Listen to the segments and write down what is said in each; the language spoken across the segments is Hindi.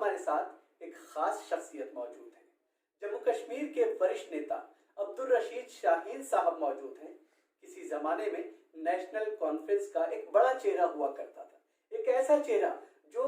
हमारे साथ एक खास शख्सियत मौजूद है। जम्मू कश्मीर के वरिष्ठ नेता अब्दुल रशीद शाहीन साहब मौजूद हैं। किसी जमाने में नेशनल कॉन्फ्रेंस का एक बड़ा चेहरा हुआ करता था, एक ऐसा चेहरा जो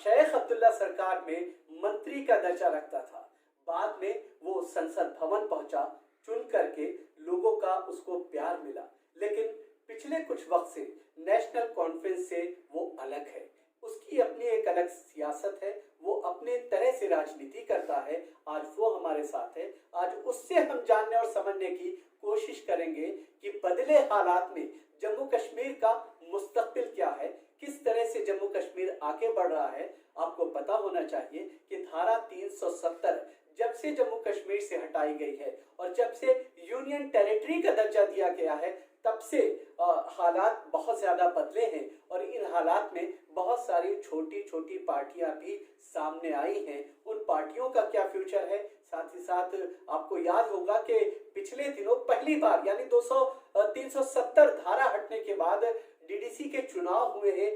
शेख अब्दुल्ला सरकार में मंत्री का दर्जा रखता था। बाद में वो संसद भवन पहुंचा, चुन करके लोगों का उसको प्यार मिला, लेकिन पिछले कुछ वक्त से नेशनल कॉन्फ्रेंस से वो अलग है। उसकी अपनी एक अलग सियासत है, वो अपने तरह से राजनीति करता है। आज वो हमारे साथ है। आज उससे हम जानने और समझने की कोशिश करेंगे कि बदले हालात में जम्मू कश्मीर का मुस्तकबिल क्या है, किस तरह से जम्मू कश्मीर आगे बढ़ रहा है। आपको पता होना चाहिए कि धारा 370 जब से जम्मू कश्मीर से हटाई गई है और जब से यूनियन टेरिटरी का दर्जा दिया गया है, तब से हालात बहुत ज्यादा बदले हैं और इन हालात में बहुत सारी छोटी छोटी पार्टियां भी सामने आई हैं। उन पार्टियों का क्या फ्यूचर है, साथ ही साथ आपको याद होगा कि पिछले दिनों पहली बार यानी 370 धारा हटने के बाद डीडीसी के चुनाव हुए हैं।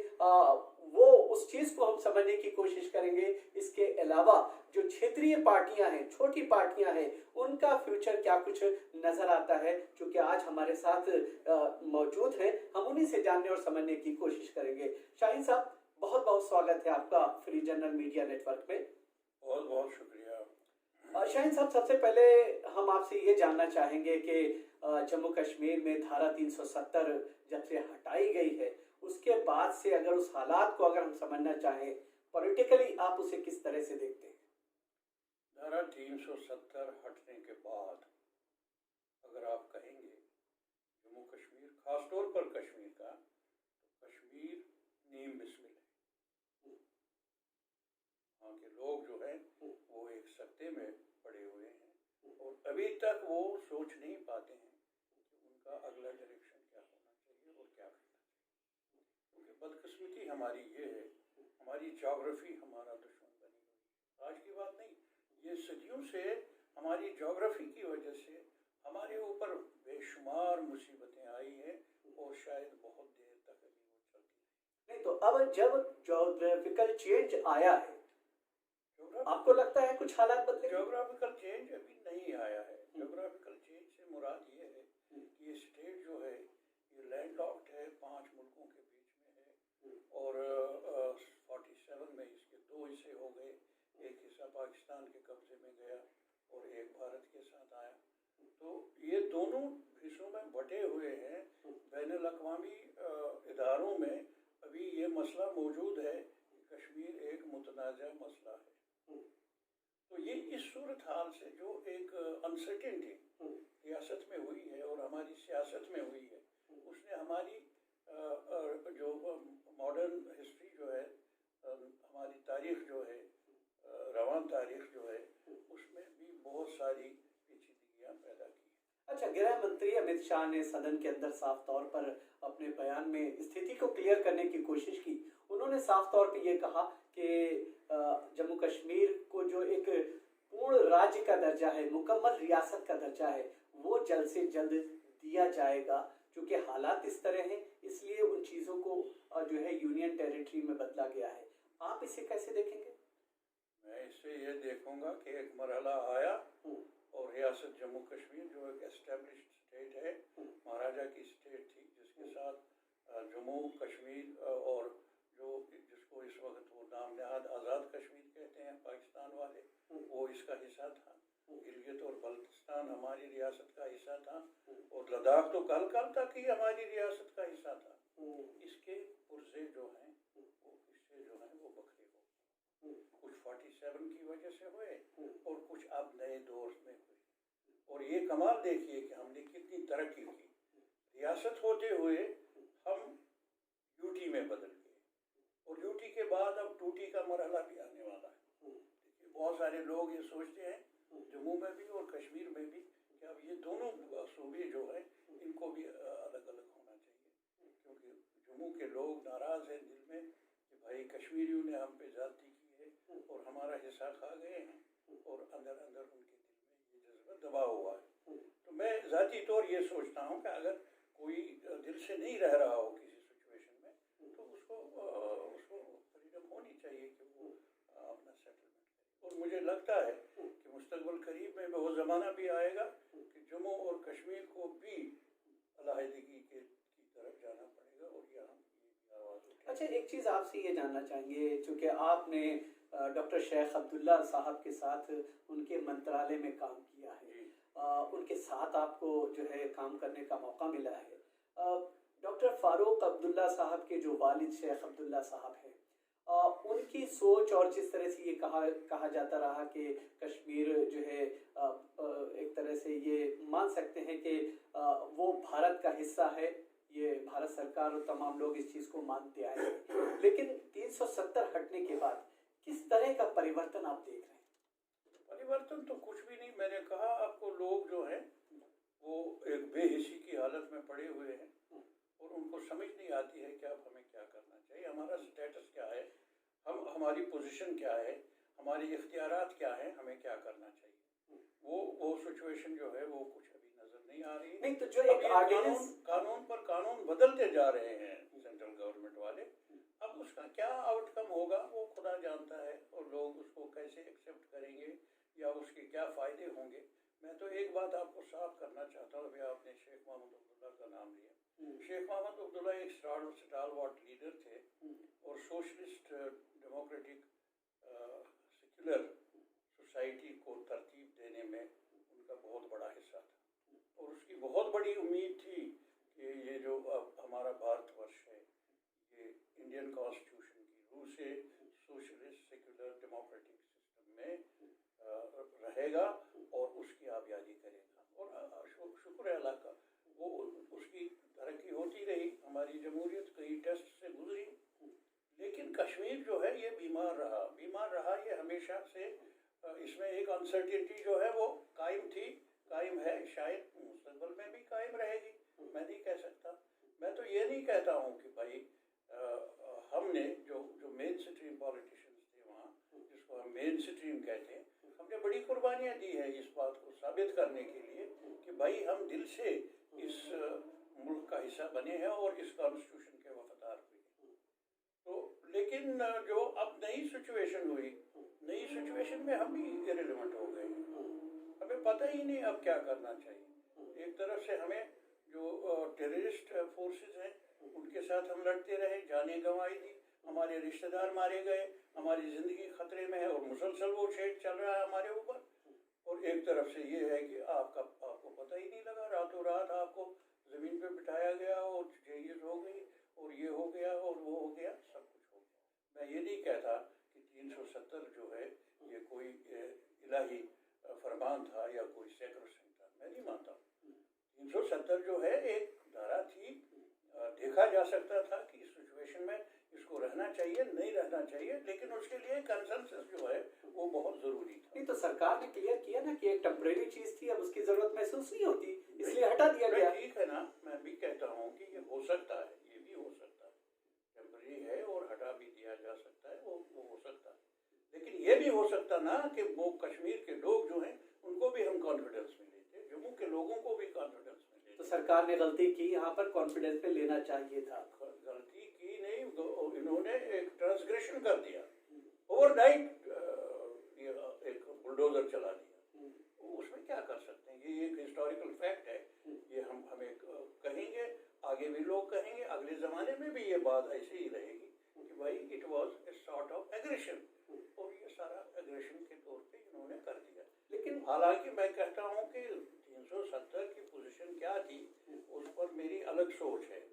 वो उस चीज को हम समझने की कोशिश करेंगे। इसके अलावा जो क्षेत्रीय पार्टियां हैं, छोटी पार्टियां हैं, उनका फ्यूचर क्या कुछ नजर आता है, क्योंकि आज हमारे साथ मौजूद हैं। हम उन्हीं से जानने और समझने की कोशिश करेंगे। शाहीन साहब, बहुत बहुत स्वागत है आपका फ्री जनरल मीडिया नेटवर्क में। बहुत बहुत शुक्रिया। शाहीन साहब, सबसे पहले हम आपसे ये जानना चाहेंगे कि जम्मू कश्मीर में धारा 370 जब से हटाई गई है, उसके बाद से अगर उस हालात को अगर हम समझना चाहें पॉलिटिकली, आप उसे किस तरह से देखते हैं? धारा 370 हटने के बाद अगर आप कहेंगे जम्मू कश्मीर, खासतौर पर कश्मीर का, तो कश्मीर नीम बिस्मिल है। वहाँ के लोग जो हैं वो एक सत्ते में पड़े हुए हैं और अभी तक वो सोच नहीं पाते हैं कि उनका अगला डायरेक्शन क्या होना चाहिए और क्या करना चाहिए। क्योंकि बदकिस्मती हमारी ये है, हमारी ज्योग्राफी हमारा दुश्मन बनी हुई है। आज की बात नहीं, ये सदियों से हमारी ज्योग्राफी की वजह से हमारे ऊपर बेशुमार मुसीबतें आई हैं और शायद बहुत देर तक अभी वो चलती है। नहीं तो अब जब ज्योग्राफिकल चेंज आया है, आपको लगता है कुछ हालात बदले? ज्योग्राफिकल चेंज अभी नहीं आया है। ज्योग्राफिकल चेंज से मुराद ये है कि ये स्टेट जो है ये लैंडलॉक्ड है, 5 मुल्कों के बीच में है और 47 में इसके 2 हिस्से हो गए। एक हिस्सा पाकिस्तान के कब्जे में गया और एक भारत के साथ आया। तो ये दोनों हिस्सों में बटे हुए हैं। बैनुल अक़वामी इदारों में अभी ये मसला मौजूद है कि कश्मीर एक मुतनाज़ा मसला है। तो ये इस सूरत हाल से जो एक अनसर्टेनिटी रियासत में हुई है और हमारी सियासत में हुई है, उसने हमारी जो मॉडर्न हिस्ट्री जो है, हमारी तारीख जो है, रवान तारीख जो है, उसमें भी बहुत सारी पेचीदगियाँ पैदा की। अच्छा, गृह मंत्री अमित शाह ने सदन के अंदर साफ तौर पर अपने बयान में स्थिति को क्लियर करने की कोशिश की। उन्होंने साफ तौर पर यह कहा कि जम्मू कश्मीर को जो एक पूर्ण राज्य का दर्जा है, मुकम्मल रियासत का दर्जा है, वो जल्द से जल्द दिया जाएगा। क्योंकि हालात इस तरह हैं, इसलिए उन चीज़ों को जो है यूनियन टेरिटरी में बदला गया है। आप इसे कैसे देखेंगे? मैं इसे ये देखूंगा कि एक मरहला आया और रियासत जम्मू कश्मीर जो एक एस्टेब्लिश्ड स्टेट है, महाराजा की स्टेट थी, जिसके साथ जम्मू कश्मीर और जिसको इस वक्त वो नाम नहाद आज़ाद कश्मीर कहते हैं पाकिस्तान वाले, वो इसका हिस्सा था। गिलगित और बल्तिस्तान हमारी रियासत का हिस्सा था और लद्दाख तो कल तक ही हमारी रियासत का हिस्सा था। इसके पुर्जे जो हैं वो हिस्से जो हैं वो बखरे हो, कुछ 47 की वजह से हुए और कुछ अब नए दौर में हुए। और ये कमाल देखिए कि हमने कितनी तरक्की की। रियासत होते हुए हम यूटी में बदल गए और यूटी के बाद अब टूटी का मरहला भी आने वाला है। देखिए, बहुत सारे लोग ये सोचते हैं जम्मू में भी और कश्मीर में भी कि अब ये दोनों सूबे जो है इनको भी अलग अलग होना चाहिए, क्योंकि जम्मू के लोग नाराज़ हैं दिल में कि भाई कश्मीरियों ने हम पे ज़्यादती की है और हमारा हिस्सा खा गए हैं और अंदर अंदर उनके दिल में ये जज्बा दबा हुआ है। तो मैं ज़ाती तौर ये सोचता हूँ कि अगर कोई दिल से नहीं रह रहा हो किसी सिचुएशन में, तो उसको फ्रीडम होनी चाहिए कि वो अपना और मुझे लगता है कि मुस्तकबिल करीब में वो ज़माना भी आएगा कि जम्मू और कश्मीर को भी अलहदगी की तरफ जाना पड़ेगा और यहाँ की आवाज़ उठेगी। अच्छा, एक चीज़ आपसे ये जानना चाहेंगे, चूँकि आपने डॉक्टर शेख अब्दुल्ला साहब के साथ उनके मंत्रालय में काम किया है, उनके साथ आपको जो है काम करने का मौका मिला है। डॉक्टर फारूक अब्दुल्ला साहब के जो वालिद शेख अब्दुल्ला साहब हैं, उनकी सोच और जिस तरह से ये कहा जाता रहा कि कश्मीर जो है एक तरह से ये मान सकते हैं कि वो भारत का हिस्सा है, ये भारत सरकार और तमाम लोग इस चीज़ को मानते आए हैं, लेकिन 370 हटने के बाद किस तरह का परिवर्तन आप देख रहे हैं? परिवर्तन तो कुछ भी नहीं, मैंने कहा आपको, लोग जो हैं वो एक बेहिसी की हालत में पड़े हुए हैं और उनको समझ नहीं आती है कि अब हमें क्या करना चाहिए, हमारा स्टेटस क्या है, हमारी पोजीशन क्या है, हमारी इख्तियारात क्या है, हमें क्या करना चाहिए। वो सिचुएशन जो है वो कुछ अभी नजर नहीं आ रही है। नहीं तो जो एक कानून पर कानून बदलते जा रहे हैं सेंट्रल गवर्नमेंट वाले, अब उसका क्या आउटकम होगा वो खुदा जानता है और लोग उसको कैसे एक्सेप्ट करेंगे या उसके क्या फ़ायदे होंगे। मैं तो एक बात आपको साफ करना चाहता हूँ, अभी आपने शेख मोहम्मद अब्दुल्ला का नाम लिया। शेख मोहम्मद अब्दुल्ला एक स्टालवार्ट लीडर थे और सोशलिस्ट डेमोक्रेटिक सेक्युलर सोसाइटी को तरतीब देने में उनका बहुत बड़ा हिस्सा था और उसकी बहुत बड़ी उम्मीद थी कि ये जो अब हमारा भारतवर्ष है ये इंडियन कॉन्स्टिट्यूशन की रूह से सोशलिस्ट सेक्युलर डेमोक्रेटिक सिस्टम में रहेगा और उसकी आबियादी करेगा। और शुक्र है अल्लाह का, वो उसकी तरक्की होती रही, हमारी जमहूरियत कई टेस्ट से गुजरी, लेकिन कश्मीर जो है ये बीमार रहा ये हमेशा से। इसमें एक अनसर्टेनिटी जो है वो कायम है, शायद मुस्तकबिल में भी कायम रहेगी, मैं नहीं कह सकता। मैं तो ये नहीं कहता हूँ कि भाई हमने जो मेन स्ट्रीम पॉलिटिशियंस थे वहाँ, जिसको हम मेन स्ट्रीम कहते हैं, हमने बड़ी कुर्बानियाँ दी है इस बात को साबित करने के लिए कि भाई हम दिल से इस मुल्क का हिस्सा बने हैं और इस कॉन्स्टिट्यूशन के वफादार हुए। तो लेकिन जो अब नई सिचुएशन हुई, नई सिचुएशन में हम भी इरेलेवेंट हो गए, हमें पता ही नहीं अब क्या करना चाहिए। एक तरफ से हमें जो टेररिस्ट फोर्सेस हैं उनके साथ हम लड़ते रहे, जानें गंवाई दी, हमारे रिश्तेदार मारे गए, हमारी ज़िंदगी ख़तरे में है और मुसलसल वो शेड चल रहा है हमारे ऊपर। और एक तरफ से ये है कि आपको पता ही नहीं लगा, रातों रात आपको ज़मीन पे बिठाया गया और जेल हो गई और ये हो गया और वो हो गया, सब कुछ हो गया। मैं ये नहीं कहता कि 370 जो है ये कोई इलाही फरमान था या कोई सैक्रोसेंट था, मैं नहीं मानता। 370 जो है एक धारा थी, देखा जा सकता था कि इस सिचुएशन में इसको रहना चाहिए, नहीं रहना चाहिए, लेकिन उसके लिए कंसेंसस जो है वो बहुत ज़रूरी था। नहीं तो सरकार ने क्लियर किया ना कि एक टेम्परेरी चीज़ थी, अब उसकी ज़रूरत महसूस नहीं होती, इसलिए हटा दिया गया। ठीक है ना, मैं भी कहता हूँ कि ये हो सकता है, ये भी हो सकता है, टेम्परेरी है और हटा भी दिया जा सकता है, वो हो सकता है, लेकिन ये भी हो सकता ना कि वो कश्मीर के लोग जो हैं उनको भी हम कॉन्फिडेंस में लेते, जम्मू के लोगों को भी कॉन्फिडेंस में लेते। तो सरकार ने गलती की, यहाँ पर कॉन्फिडेंस पे लेना चाहिए था। गलती की नहीं, इन्होंने एक ट्रांसग्रेशन कर दिया, ओवरनाइट एक बुलडोजर चला दिया। उसमें क्या कर सकते हैं, ये एक हिस्टोरिकल फैक्ट है, ये हमें कहेंगे, आगे भी लोग कहेंगे, अगले ज़माने में भी ये बात ऐसे ही रहेगी कि भाई it was a sort of aggression, और ये सारा एग्रेशन के तौर पे इन्होंने कर दिया। लेकिन हालांकि मैं कहता हूँ कि 370 की पोजीशन क्या थी उस पर मेरी अलग सोच है।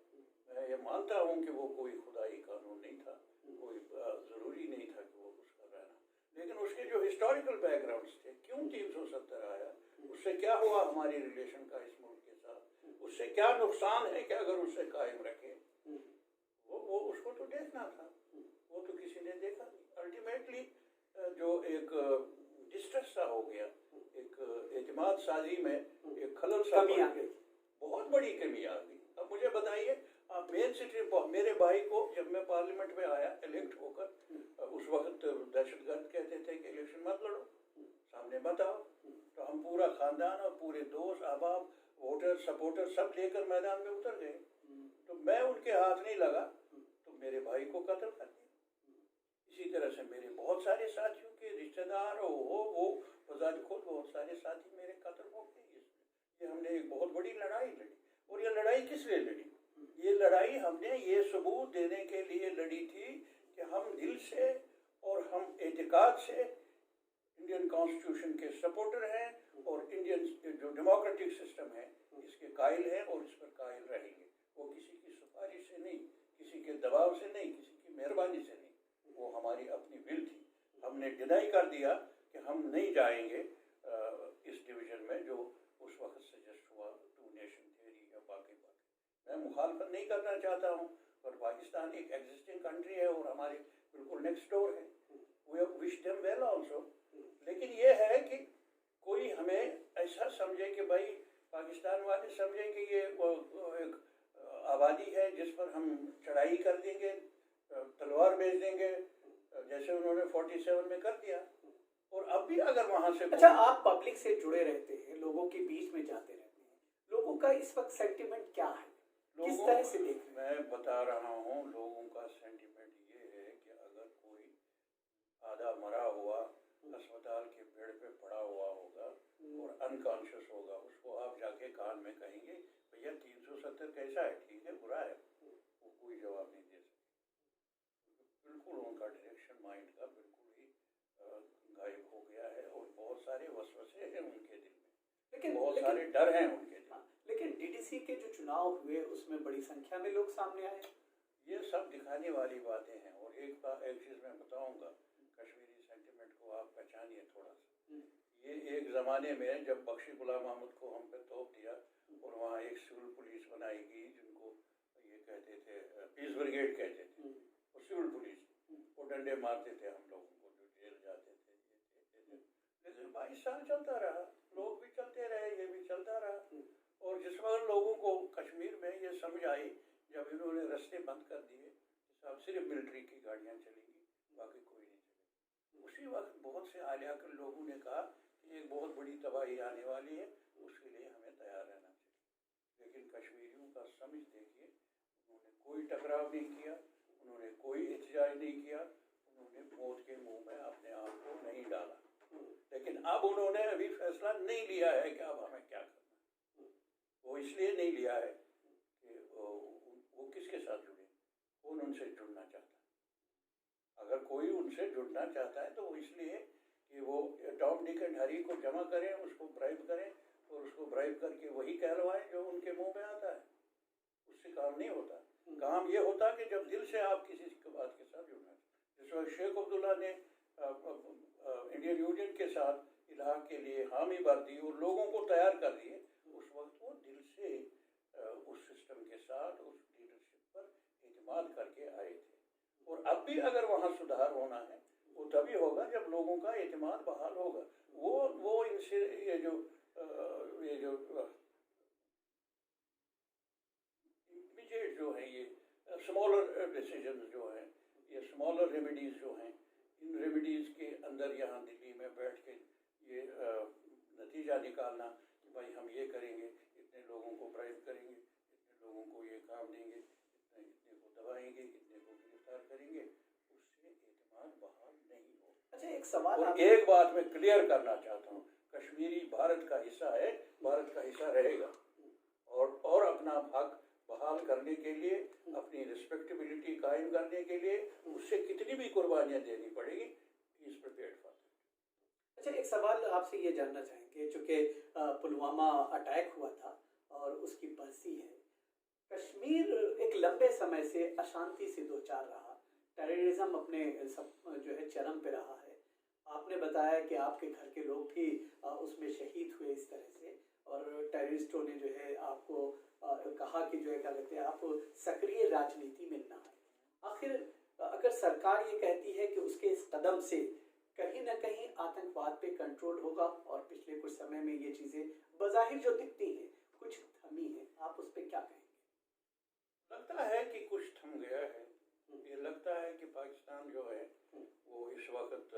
मैं ये मानता हूँ कि वो कोई खुदाई कानून नहीं था, कोई ज़रूरी नहीं था कि वो उसका रहना, लेकिन उसके जो हिस्टोरिकल बैकग्राउंड्स थे, क्यों 370 आया, उससे क्या हुआ हमारी रिलेशन का इस मुल्क के साथ, उससे क्या नुकसान है कि अगर उससे कायम रखें, वो उसको तो देखना था, वो तो किसी ने देखा नहीं। अल्टीमेटली जो एक डिस्ट्रेस सा हो गया, एक एतमाद साजी में एक खलल सा आ गई, बहुत बड़ी कमी आ गई। अब मुझे बताइए, आप मेन स्ट्रीम, मेरे भाई को जब मैं पार्लियामेंट में आया इलेक्ट होकर, उस वक्त दहशतगर्द कहते थे कि इलेक्शन मत लड़ो, सामने मत आओ, तो हम पूरा खानदान और पूरे दोस्त अहबाब वोटर सपोर्टर सब लेकर मैदान में उतर गए, तो मैं उनके हाथ नहीं लगा तो मेरे भाई को कत्ल कर दिया। इसी तरह से मेरे बहुत सारे साथियों के रिश्तेदार हो वो बजाज खुद बहुत सारे साथी मेरे कत्ल हो गए। ये हमने एक बहुत बड़ी लड़ाई लड़ी। और ये लड़ाई किस लिए लड़ी? ये लड़ाई हमने ये सबूत देने के लिए लड़ी थी कि हम दिल से और हम एतिकाद से इंडियन कॉन्स्टिट्यूशन के सपोर्टर हैं और इंडियन जो डेमोक्रेटिक सिस्टम है इसके कायल हैं और इस पर कायल रहेंगे। वो किसी की सिफारिश से नहीं, किसी के दबाव से नहीं, किसी की मेहरबानी से नहीं, वो हमारी अपनी विल थी। हमने डिनाई कर दिया कि हम नहीं जाएंगे इस डिवीजन में जो उस वक्त सजेस्ट हुआ, टू नेशन थ्योरी या बाकी। मैं मुखालफत नहीं करना चाहता हूँ, पर पाकिस्तान एक एग्जिस्टिंग कंट्री है और हमारे बिल्कुल नेक्स्ट डोर है। We wish them well also. लेकिन ये है कि कोई हमें ऐसा समझे कि भाई पाकिस्तान वाले समझें कि ये एक आबादी है जिस पर हम चढ़ाई कर देंगे, तलवार भेज देंगे, जैसे उन्होंने 47 में कर दिया। और अब भी अगर वहाँ से अच्छा, आप पब्लिक से जुड़े रहते हैं, लोगों के बीच में जाते रहते हैं, लोगों का इस वक्त सेंटिमेंट क्या है, किस तरह से देख रहे हैं? मैं बता रहा हूँ, लोगों का सेंटिमेंट ये है कि अगर कोई आधा मरा हुआ अस्पताल के बेड पे पड़ा हुआ होगा और अनकॉन्शियस होगा, उसको आप जाके कान में कहेंगे भैया 370 कैसा है, ठीक है बुरा है, वो कोई जवाब नहीं दे सकते। बिल्कुल उनका डायरेक्शन माइंड का बिल्कुल ही गायब हो गया है और बहुत सारे वसवसे हैं उनके दिल में, लेकिन बहुत सारे डर हैं उनके दिल में। लेकिन डीडीसी के जो चुनाव हुए उसमें बड़ी संख्या में लोग सामने आए। ये सब दिखाने वाली बातें हैं। और एक चीज़ मैं बताऊंगा, कश्मीरी सेंटिमेंट को आप पहचानिए थोड़ा सा। ये एक ज़माने में जब बख्शी गुलाम अहमद को हम पे तोप दिया और वहाँ एक सिविल पुलिस बनाई गई जिनको ये कहते थे पीस ब्रिगेड कहते थे, और सिविल पुलिस वो डंडे मारते थे हम लोगों को जो जेल जाते थे, लेकिन 22 साल चलता रहा, लोग भी चलते रहे, ये भी चलता रहा। और जिस वक्त लोगों को कश्मीर में ये समझ आई, जब इन्होंने रास्ते बंद कर दिए, अब सिर्फ मिलिट्री की गाड़ियाँ चलेंगी, बाकी कोई नहीं चलेगी, उसी वक्त बहुत से आलिया के लोगों ने कहा कि एक बहुत बड़ी तबाही आने वाली है, उसके लिए हमें तैयार रहना चाहिए। लेकिन कश्मीरियों का समझ देखिए, उन्होंने कोई टकराव नहीं किया, उन्होंने कोई एहतजाज नहीं किया, उन्होंने मौत के मुँह में अपने आप को नहीं डाला। लेकिन अब उन्होंने अभी फैसला नहीं लिया है कि अब हमें क्या करना। वो इसलिए नहीं लिया है कि वो किसके साथ जुड़े, कौन उनसे जुड़ना चाहता है। अगर कोई उनसे जुड़ना चाहता है तो वो इसलिए कि वो टॉम डिक एंड हैरी को जमा करें, उसको ब्राइब करें और उसको ब्राइब करके वही कहलवाएं जो उनके मुंह में आता है। उससे काम नहीं होता। काम ये होता कि जब दिल से आप किसी बात के साथ जुड़ना चाहिए। जिस वक्त शेख अब्दुल्ला ने इंडियन यूनियन के साथ इलाहाक के लिए हामी भर दी और लोगों को तैयार कर दिए, उस वक्त वो दिल से उस सिस्टम के साथ, उस लीडरशिप पर एतमाद करके आए थे। और अब भी अगर वहाँ सुधार होना है वो तभी होगा जब लोगों का एतमाद बहाल होगा। वो इनसे ये जो इमीडिएट जो है, ये स्मॉलर डिसीजन जो हैं, ये स्मॉलर रेमेडीज जो हैं, इन रेमेडीज के अंदर यहाँ दिल्ली में बैठ के ये नतीजा निकालना कि भाई हम ये करेंगे, इतने लोगों को ब्राइब करेंगे, इतने लोगों को ये काम देंगे, इतने को दबाएंगे, इतने को गिरफ्तार करेंगे, उससे एतमाद बहाल नहीं हो। अच्छा, एक सवाल और एक बात मैं क्लियर करना चाहता हूँ, कश्मीरी भारत का हिस्सा है, भारत का हिस्सा रहेगा। और अपना हक बहाल करने के लिए, अपनी रिस्पेक्टेबिलिटी कायम करने के लिए उससे कितनी भी कुर्बानियाँ देनी पड़ेगी, इज प्रिपेयर्ड फॉर दैट। अच्छा, एक सवाल आपसे ये जानना चाहेंगे, चूँकि पुलवामा अटैक हुआ था और उसकी बरसी है, कश्मीर एक लंबे समय से अशांति से दो चार रहा, टेररिज्म अपने जो है चरम पे रहा है। आपने बताया कि आपके घर के लोग भी उसमें शहीद हुए इस तरह से, और टेररिस्टों ने जो है आपको कहा कि जो है क्या कहते हैं, आप सक्रिय राजनीति में ना आए। आखिर अगर सरकार ये कहती है कि उसके इस कदम से कहीं ना कहीं आतंकवाद पे कंट्रोल होगा, और पिछले कुछ समय में ये चीज़ें बज़ाहिर जो दिखती हैं कुछ थमी हैं, आप उस पर क्या कहेंगे? लगता है कि कुछ थम गया है। ये लगता है कि पाकिस्तान जो है वो इस वक्त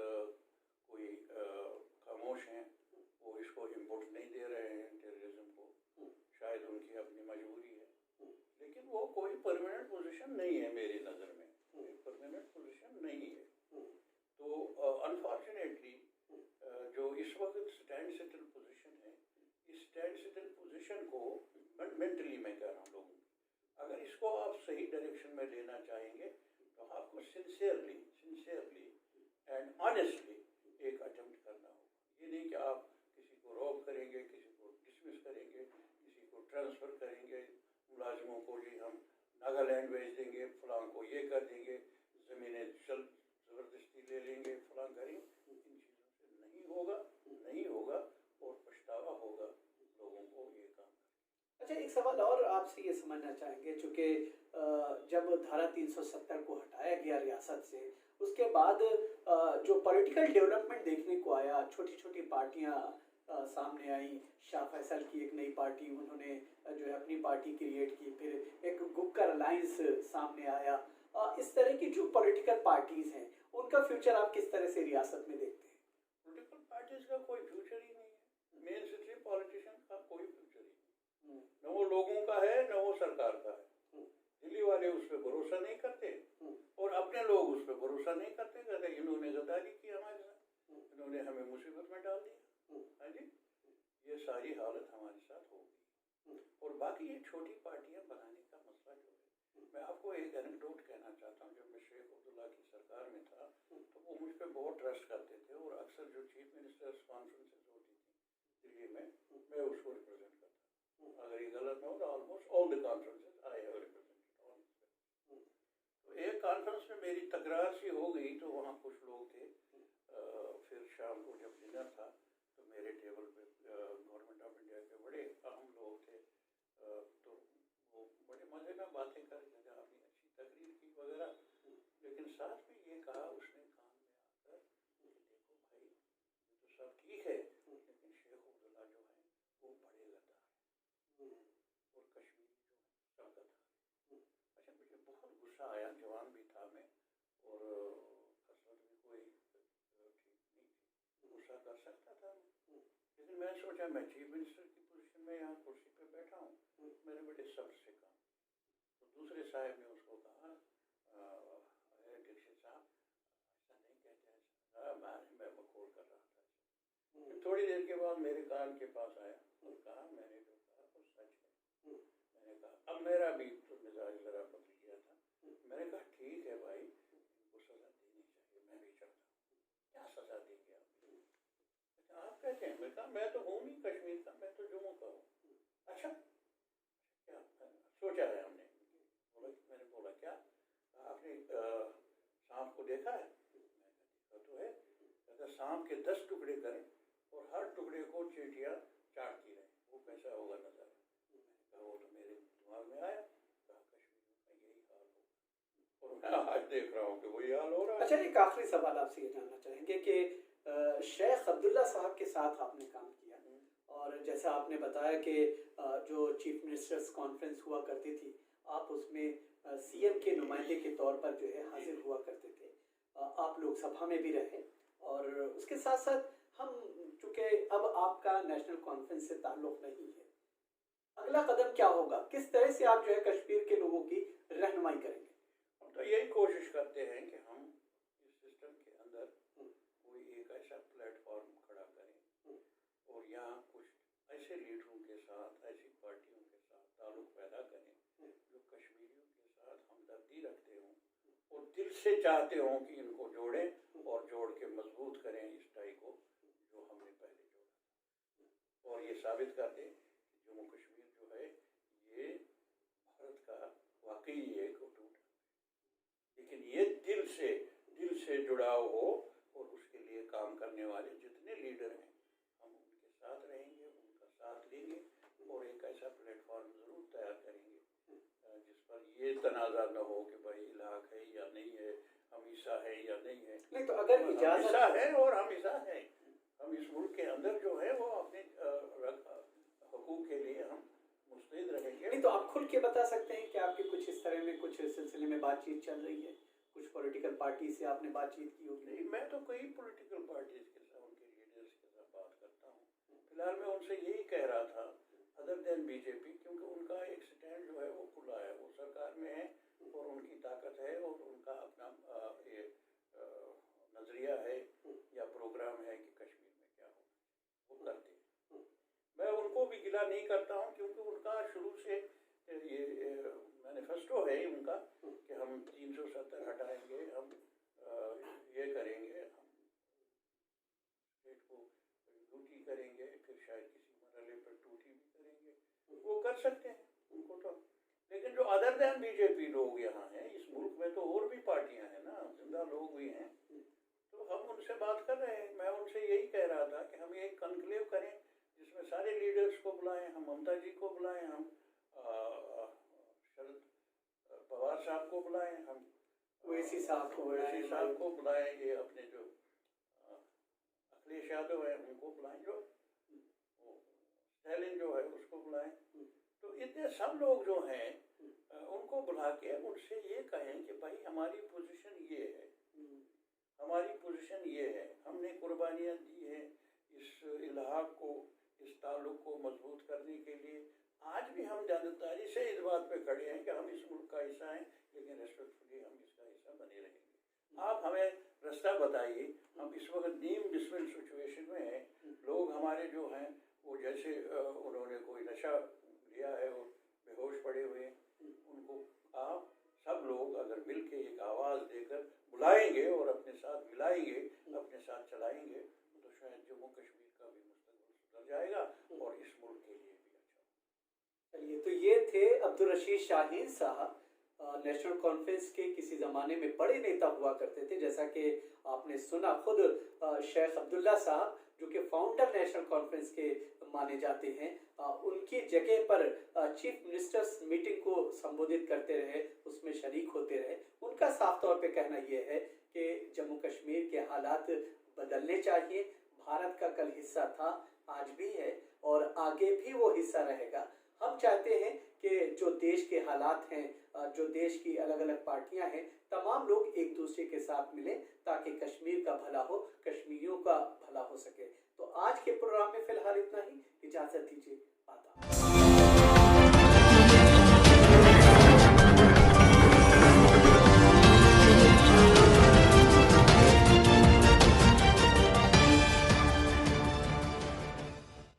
कोई खामोश हैं, वो इसको इम्पोर्ट नहीं दे रहे हैं टेररिज्म को, शायद उनकी अपनी मजबूरी है। लेकिन वो कोई परमानेंट पोजीशन नहीं है मेरी नज़र में, परमानेंट पोजीशन नहीं है। तो अनफॉर्चुनेटली जो इस वक्त स्टैंड स्टिल पोजीशन है, इस स्टैंड स्टिल पोजीशन को मेंटली मैं कह रहा हूँ लोगों की, अगर इसको आप सही डायरेक्शन में लेना चाहेंगे तो आपको सिंसियरली एंड ऑनेस्टली एक अटेम्प्ट करना होगा। ये नहीं कि आप किसी को रॉब करेंगे, किसी को डिसमिस करेंगे, किसी को ट्रांसफ़र करेंगे, मुलाजिमों को जी हम नागालैंड भेज देंगे, फलां को ये कर देंगे, ज़मीनें ज़बरदस्ती ले लेंगे, फलां करेंगे। इन चीज़ों से नहीं होगा और पछतावा होगा लोगों को ये काम। अच्छा, एक सवाल और आपसे ये समझना चाहेंगे, चूँकि जब धारा 370 को हटाया गया रियासत से, उसके बाद जो पॉलिटिकल डेवलपमेंट देखने को आया, छोटी छोटी पार्टियां सामने आई। शाह फैसल की एक नई पार्टी, उन्होंने जो है अपनी पार्टी क्रिएट की, फिर एक गुपकर अलायंस सामने आया। इस तरह की जो पॉलिटिकल पार्टीज हैं, उनका फ्यूचर आप किस तरह से रियासत में देखते हैं? पॉलिटिकल पार्टीज का कोई फ्यूचर ही नहीं है। मेन स्ट्रीम पॉलिटिशियन का कोई फ्यूचर ही नहीं, न वो लोगों का है न वो सरकार का है। दिल्ली वाले उस पर भरोसा नहीं करते और अपने लोग उस पर भरोसा नहीं करते, कहते इन्होंने गद्दारी की हमारे साथ, इन्होंने हमें मुसीबत में डाल दिया। हाँ जी, ये सारी हालत हमारे साथ होगी। और बाकी ये छोटी पार्टियां बनाने का मसला जो है, मैं आपको एक एनेक्डोट कहना चाहता हूँ। जब मैं शेख अब्दुल्ला की सरकार में था तो वो मुझ पर बहुत ट्रस्ट करते थे और अक्सर जो चीफ मिनिस्टर्स कॉन्फ्रेंसेस होती थी दिल्ली में, मैं उसको रिप्रेजेंट करता। अगर ये गलत ना हो तो almost all the conferences I have represented. तो एक कॉन्फ्रेंस में मेरी तकरार सी हो गई, तो वहाँ कुछ लोग थे। फिर शाम को जब डिनर था तो मेरे टेबल पे गवर्नमेंट ऑफ इंडिया के बड़े अहम लोग थे। तो वो बड़े मजे में बातें कर रहे थे, आपने अच्छी तकरीर की वगैरह, लेकिन साथ में ये कहा उसने कान में आकर कि देखो भाई, ये तो सब ठीक है, लेकिन शेख अब्दुल्ला जो है वो बड़े गद्दार हैं और कश्मीरी जो है सब गद्दार हैं। अच्छा, मुझे बहुत गुस्सा आया, जवान भी था मैं और कसरत भी कोई ठीक नहीं थी, गुस्सा कर सकता था मैं। लेकिन मैं सोचा मैं चीफ मिनिस्टर की पोजीशन में यहाँ कुर्सी पे बैठा हूँ, मेरे बड़े सब्र से काम। तो दूसरे साहब ने उसको कहा, दीक्षित साहब ऐसा नहीं कहते हैं, मैं बकौल कर रहा था। फिर थोड़ी देर के बाद मेरे कान के पास आया और कहा मैंने जो कहा वो सच है। मैंने कहा, अब मेरा भी तो मिजाज जरा बदल गया था। मैंने कहा ठीक है भाई, इनको सजा देनी चाहिए, मैं भी चाहता हूँ। क्या सजा देंगे आप कहते हैं? मैं कहा मैं तो हूँ नहीं कश्मीर का, मैं तो जम्मू का हूँ। अच्छा क्या सोचा है हमने? मैंने बोला क्या आपने सांप को देखा है? मैंने देखा तो है। कहता सांप के 10 टुकड़े करें और हर टुकड़े को चींटियां चाटती रहें, वो कैसा होगा नजारा? मैंने कहा वो तो मेरे दिमाग में आया, कहा कश्मीर का यही हाल हो और मैं आज देख रहा हूँ कि वही हाल हो रहा है। अच्छा, एक आखिरी सवाल आपसे ये जानना चाहेंगे कि शेख अब्दुल्ला साहब के साथ आपने काम किया और जैसा आपने बताया कि जो चीफ मिनिस्टर्स कॉन्फ्रेंस हुआ करती थी, आप उसमें सीएम के नुमाइंदे के तौर पर जो है हाजिर हुआ करते थे। आप लोकसभा में भी रहे और उसके साथ साथ हम, चूँकि अब आपका नेशनल कॉन्फ्रेंस से ताल्लुक़ नहीं है, अगला कदम क्या होगा? किस तरह से आप जो है कश्मीर के लोगों की रहनुमाई करेंगे? हम तो यही कोशिश करते हैं कि हम इस सिस्टम के अंदर कोई एक ऐसा प्लेटफॉर्म खड़ा करें और यहाँ कुछ ऐसे लीडरों के साथ, ऐसी पार्टियों के साथ ताल्लुक पैदा करें जो कश्मीरियों के साथ हमदर्दी रखते हों और दिल से चाहते हों कि इनको जोड़ें और जोड़ के मजबूत करें इस टाई को जो हमने पहले जोड़ा और ये साबित कर दें कि जम्मू कश्मीर जो है ये भारत का वाकई एक अटूट, लेकिन ये दिल से जुड़ाव हो और उसके लिए काम करने वाले जितने लीडर हैं हम उनके साथ रहेंगे, उनका साथ लेंगे और एक ऐसा प्लेटफॉर्म ज़रूर तैयार करेंगे जिस पर ये तनाज़ा न हो कि भाई इलाक़ है या नहीं है, हम ईसा है या नहीं है। नहीं तो अगर हम ईसा है और हम ईसा हैं, हम इस मुल्क के अंदर जो है वो अपने हकूक़ के लिए हम मुस्तैद रहेंगे। नहीं तो आप खुल के बता सकते हैं कि आपके कुछ इस तरह में कुछ सिलसिले में बातचीत चल रही है, कुछ पॉलिटिकल पार्टी से आपने बातचीत की होगी? नहीं, मैं तो कई पॉलिटिकल पार्टीज के साथ, उनके लीडर्स के साथ बात करता हूँ। फिलहाल मैं उनसे यही कह रहा था, अदर देन बीजेपी, क्योंकि उनका एक स्टैंड जो है वो खुला है, वो सरकार में है और उनकी ताकत है और उनका अपना ये नज़रिया गीला नहीं करता हूँ, क्योंकि उनका शुरू से ये मैनिफेस्टो है उनका कि हम 370 हटाएंगे, हम ये करेंगे, हम स्टेट को यूटी करेंगे, फिर शायद किसी मरहले पर टूटी भी करेंगे, वो कर सकते हैं उनको तो। लेकिन जो अदर दैन बीजेपी लोग यहाँ हैं, इस मुल्क में तो और भी पार्टियां हैं ना, जिंदा लोग भी हैं, तो हम उनसे बात कर रहे हैं। मैं उनसे यही कह रहा था कि हम एक कॉन्क्लेव करें जिसमें सारे लीडर्स को बुलाएं, हम ममता जी को बुलाएं, हम शरद पवार साहब को बुलाएं, हम ओवैसी साहब को बुलाएं, ये अपने जो अखिलेश यादव है उनको बुलाएं, जो स्टैलिन जो है उसको बुलाएं। तो इतने सब लोग जो हैं उनको बुला के उनसे ये कहें कि भाई हमारी पोजीशन ये है, हमारी पोजीशन ये है, हमने कुर्बानियाँ दी हैं इस इलाक़ को, इस ताल्लुक़ को मजबूत करने के लिए। आज भी हम जानदारी से इस बात पे खड़े हैं कि हम इस मुल्क का हिस्सा हैं, लेकिन रेस्पेक्टफुली हम इसका हिस्सा बने रहेंगे। आप हमें रास्ता बताइए। हम इस वक्त डीम डिसमिल सिचुएशन में हैं। लोग हमारे जो हैं वो जैसे उन्होंने कोई नशा लिया है और बेहोश पड़े हुए हैं, उनको आप सब लोग अगर मिल के एक आवाज़ देकर बुलाएंगे और अपने साथ मिलाएंगे, अपने साथ चलाएंगे, तो शायद जम्मू कश्मीर का भी मुस्तकबिल सुधर जाएगा और इस मुल्क के लिए भी अच्छा। चलिए, तो ये थे अब्दुल रशीद शाहीन साहब, नेशनल कॉन्फ्रेंस के किसी ज़माने में बड़े नेता हुआ करते थे। जैसा कि आपने सुना, खुद शेख अब्दुल्ला साहब जो कि फाउंडर नेशनल कॉन्फ्रेंस के माने जाते हैं, उनकी जगह पर चीफ मिनिस्टर्स मीटिंग को संबोधित करते रहे, उसमें शरीक होते रहे। उनका साफ तौर पे कहना यह है कि जम्मू कश्मीर के हालात बदलने चाहिए। भारत का कल हिस्सा था, आज भी है और आगे भी वो हिस्सा रहेगा। हम चाहते हैं कि जो देश के हालात हैं, जो देश की अलग अलग पार्टियां हैं, तमाम लोग एक दूसरे के साथ मिलें ताकि कश्मीर का भला हो, कश्मीरियों का भला हो सके। तो आज के प्रोग्राम में फिलहाल इतना ही। इजाजत दीजिए। आदाब।